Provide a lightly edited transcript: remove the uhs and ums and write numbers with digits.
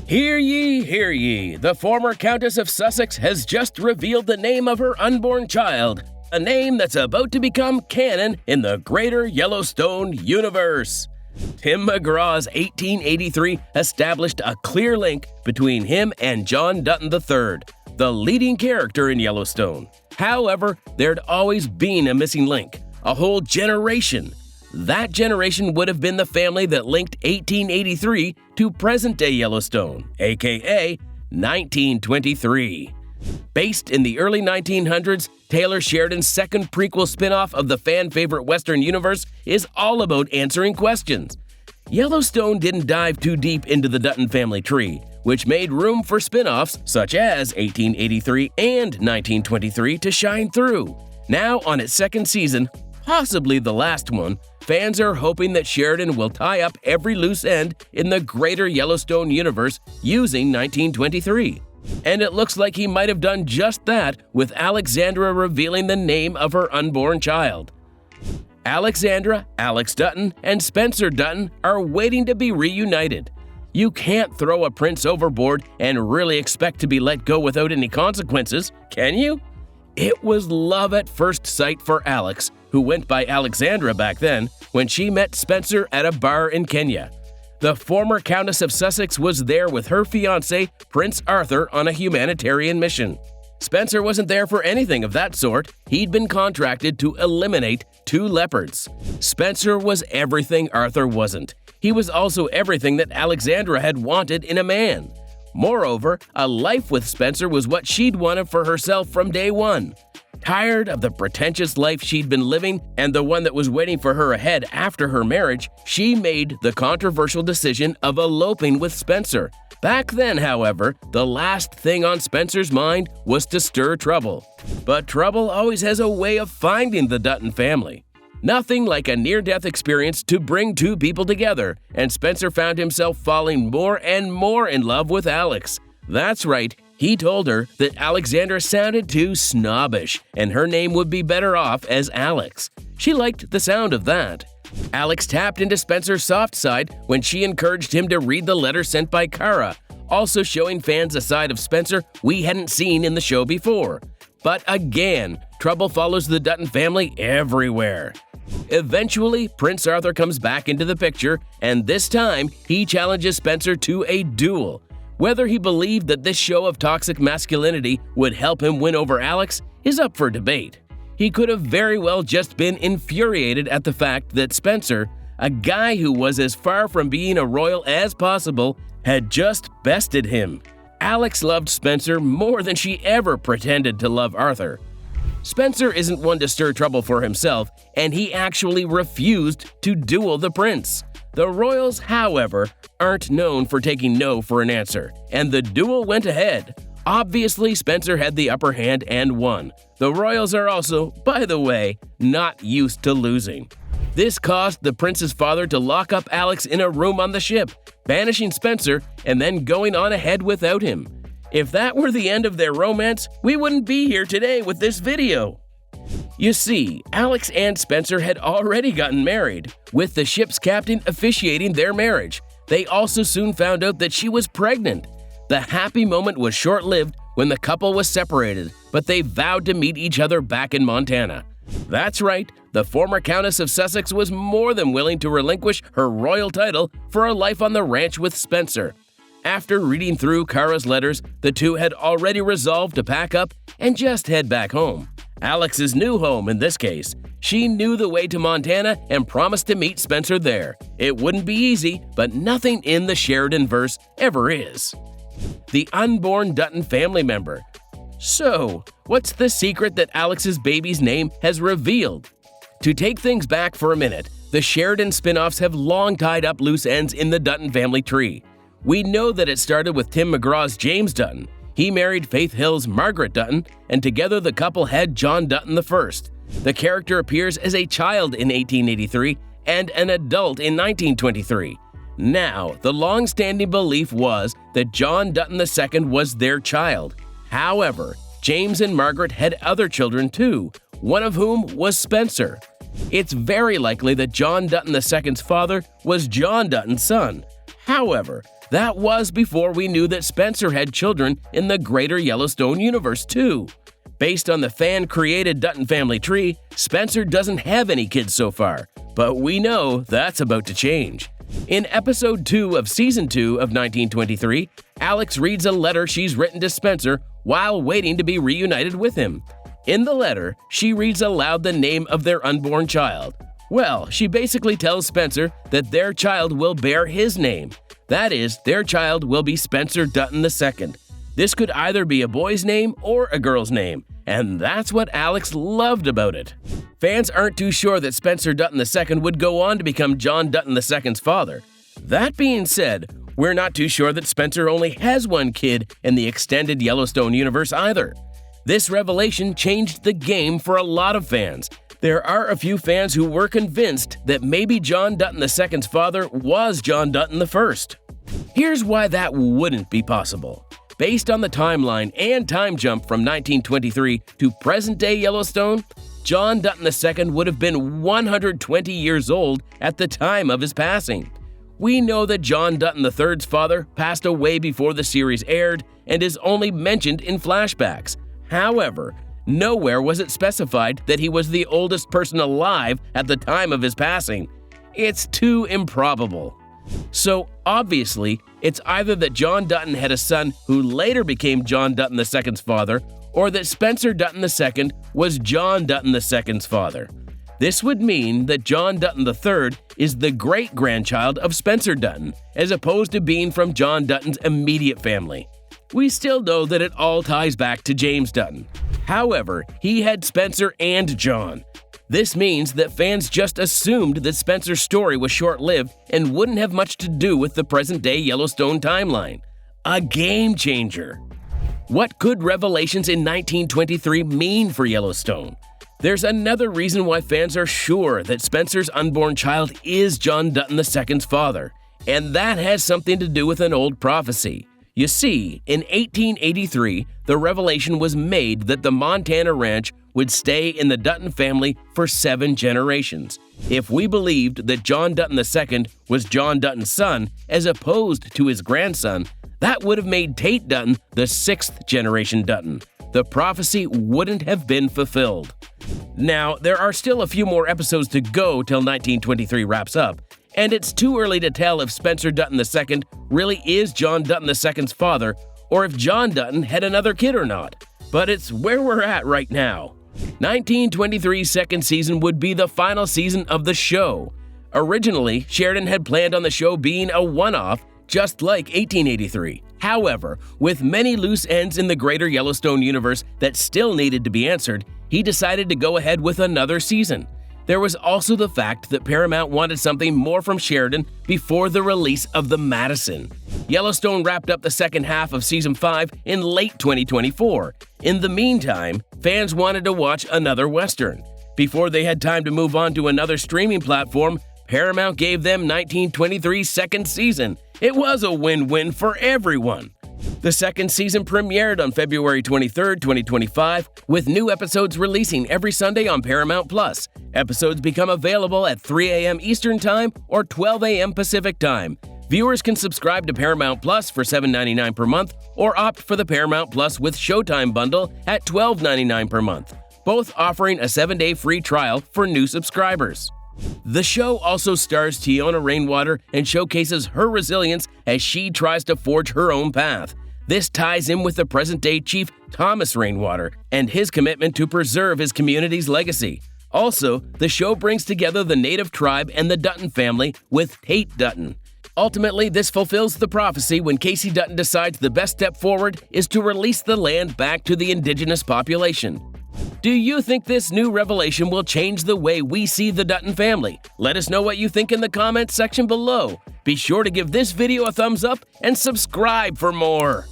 Hear ye, hear ye! The former Countess of Sussex has just revealed the name of her unborn child, a name that's about to become canon in the greater Yellowstone universe. Tim McGraw's 1883 established a clear link between him and John Dutton III, the leading character in Yellowstone. However, there'd always been a missing link, a whole generation. That generation would have been the family that linked 1883 to present-day Yellowstone, aka 1923. Based in the early 1900s, Taylor Sheridan's second prequel spin-off of the fan-favorite Western universe is all about answering questions. Yellowstone didn't dive too deep into the Dutton family tree, which made room for spin-offs such as 1883 and 1923 to shine through. Now on its second season, possibly the last one, fans are hoping that Sheridan will tie up every loose end in the greater Yellowstone universe using 1923. And it looks like he might have done just that with Alexandra revealing the name of her unborn child. Alexandra, Alex Dutton, and Spencer Dutton are waiting to be reunited. You can't throw a prince overboard and really expect to be let go without any consequences, can you? It was love at first sight for Alex, who went by Alexandra back then, when she met Spencer at a bar in Kenya. The former Countess of Sussex was there with her fiancé, Prince Arthur, on a humanitarian mission. Spencer wasn't there for anything of that sort. He'd been contracted to eliminate 2 leopards. Spencer was everything Arthur wasn't. He was also everything that Alexandra had wanted in a man. Moreover, a life with Spencer was what she'd wanted for herself from day one. Tired of the pretentious life she'd been living and the one that was waiting for her ahead after her marriage, she made the controversial decision of eloping with Spencer. Back then, however, the last thing on Spencer's mind was to stir trouble. But trouble always has a way of finding the Dutton family. Nothing like a near-death experience to bring 2 people together, and Spencer found himself falling more and more in love with Alex. That's right, he told her that Alexandra sounded too snobbish, and her name would be better off as Alex. She liked the sound of that. Alex tapped into Spencer's soft side when she encouraged him to read the letter sent by Kara, also showing fans a side of Spencer we hadn't seen in the show before. But again, trouble follows the Dutton family everywhere. Eventually, Prince Arthur comes back into the picture, and this time he challenges Spencer to a duel. Whether he believed that this show of toxic masculinity would help him win over Alex is up for debate. He could have very well just been infuriated at the fact that Spencer, a guy who was as far from being a royal as possible, had just bested him. Alex loved Spencer more than she ever pretended to love Arthur. Spencer isn't one to stir trouble for himself, and he actually refused to duel the prince. The royals, however, aren't known for taking no for an answer, and the duel went ahead. Obviously, Spencer had the upper hand and won. The royals are also, by the way, not used to losing. This caused the prince's father to lock up Alex in a room on the ship, banishing Spencer and then going on ahead without him. If that were the end of their romance, we wouldn't be here today with this video. You see, Alex and Spencer had already gotten married, with the ship's captain officiating their marriage. They also soon found out that she was pregnant. The happy moment was short-lived when the couple was separated, but they vowed to meet each other back in Montana. That's right, the former Countess of Sussex was more than willing to relinquish her royal title for a life on the ranch with Spencer. After reading through Kara's letters, the 2 had already resolved to pack up and just head back home. Alex's new home in this case. She knew the way to Montana and promised to meet Spencer there. It wouldn't be easy, but nothing in the Sheridan-verse ever is. The unborn Dutton family member. So, what's the secret that Alex's baby's name has revealed? To take things back for a minute, the Sheridan spin-offs have long tied up loose ends in the Dutton family tree. We know that it started with Tim McGraw's James Dutton. He married Faith Hill's Margaret Dutton, and together the couple had John Dutton I. The character appears as a child in 1883 and an adult in 1923. Now, the long-standing belief was that John Dutton II was their child. However, James and Margaret had other children too, one of whom was Spencer. It's very likely that John Dutton II's father was John Dutton's son. However, That was before we knew that Spencer had children in the greater Yellowstone universe too. Based on the fan-created Dutton family tree, Spencer doesn't have any kids so far, but we know that's about to change. In episode 2 of season 2 of 1923, Alex reads a letter she's written to Spencer while waiting to be reunited with him. In the letter, she reads aloud the name of their unborn child. Well, she basically tells Spencer that their child will bear his name. That is, their child will be Spencer Dutton II. This could either be a boy's name or a girl's name, and that's what Alex loved about it. Fans aren't too sure that Spencer Dutton II would go on to become John Dutton II's father. That being said, we're not too sure that Spencer only has one kid in the extended Yellowstone universe either. This revelation changed the game for a lot of fans. There are a few fans who were convinced that maybe John Dutton II's father was John Dutton I. Here's why that wouldn't be possible. Based on the timeline and time jump from 1923 to present-day Yellowstone, John Dutton II would have been 120 years old at the time of his passing. We know that John Dutton III's father passed away before the series aired and is only mentioned in flashbacks. However, nowhere was it specified that he was the oldest person alive at the time of his passing. It's too improbable. So, obviously, it's either that John Dutton had a son who later became John Dutton II's father, or that Spencer Dutton II was John Dutton II's father. This would mean that John Dutton III is the great-grandchild of Spencer Dutton, as opposed to being from John Dutton's immediate family. We still know that it all ties back to James Dutton. However, he had Spencer and John. This means that fans just assumed that Spencer's story was short-lived and wouldn't have much to do with the present-day Yellowstone timeline. A game changer! What could revelations in 1923 mean for Yellowstone? There's another reason why fans are sure that Spencer's unborn child is John Dutton II's father, and that has something to do with an old prophecy. You see, in 1883, the revelation was made that the Montana ranch would stay in the Dutton family for 7 generations. If we believed that John Dutton II was John Dutton's son, as opposed to his grandson, that would have made Tate Dutton the 6th generation Dutton. The prophecy wouldn't have been fulfilled. Now, there are still a few more episodes to go till 1923 wraps up, and it's too early to tell if Spencer Dutton II really is John Dutton II's father, or if John Dutton had another kid or not. But it's where we're at right now. 1923's second season would be the final season of the show. Originally, Sheridan had planned on the show being a one-off, just like 1883. However, with many loose ends in the greater Yellowstone universe that still needed to be answered, he decided to go ahead with another season. There was also the fact that Paramount wanted something more from Sheridan before the release of The Madison. Yellowstone wrapped up the second half of Season 5 in late 2024. In the meantime, fans wanted to watch another Western. Before they had time to move on to another streaming platform, Paramount gave them 1923's second season. It was a win-win for everyone. The second season premiered on February 23, 2025, with new episodes releasing every Sunday on Paramount+. Episodes become available at 3 a.m. Eastern Time or 12 a.m. Pacific Time. Viewers can subscribe to Paramount Plus for $7.99 per month or opt for the Paramount Plus with Showtime bundle at $12.99 per month, both offering a 7-day free trial for new subscribers. The show also stars Tiona Rainwater and showcases her resilience as she tries to forge her own path. This ties in with the present-day Chief Thomas Rainwater and his commitment to preserve his community's legacy. Also, the show brings together the Native tribe and the Dutton family with Tate Dutton. Ultimately, this fulfills the prophecy when Casey Dutton decides the best step forward is to release the land back to the indigenous population. Do you think this new revelation will change the way we see the Dutton family? Let us know what you think in the comments section below. Be sure to give this video a thumbs up and subscribe for more.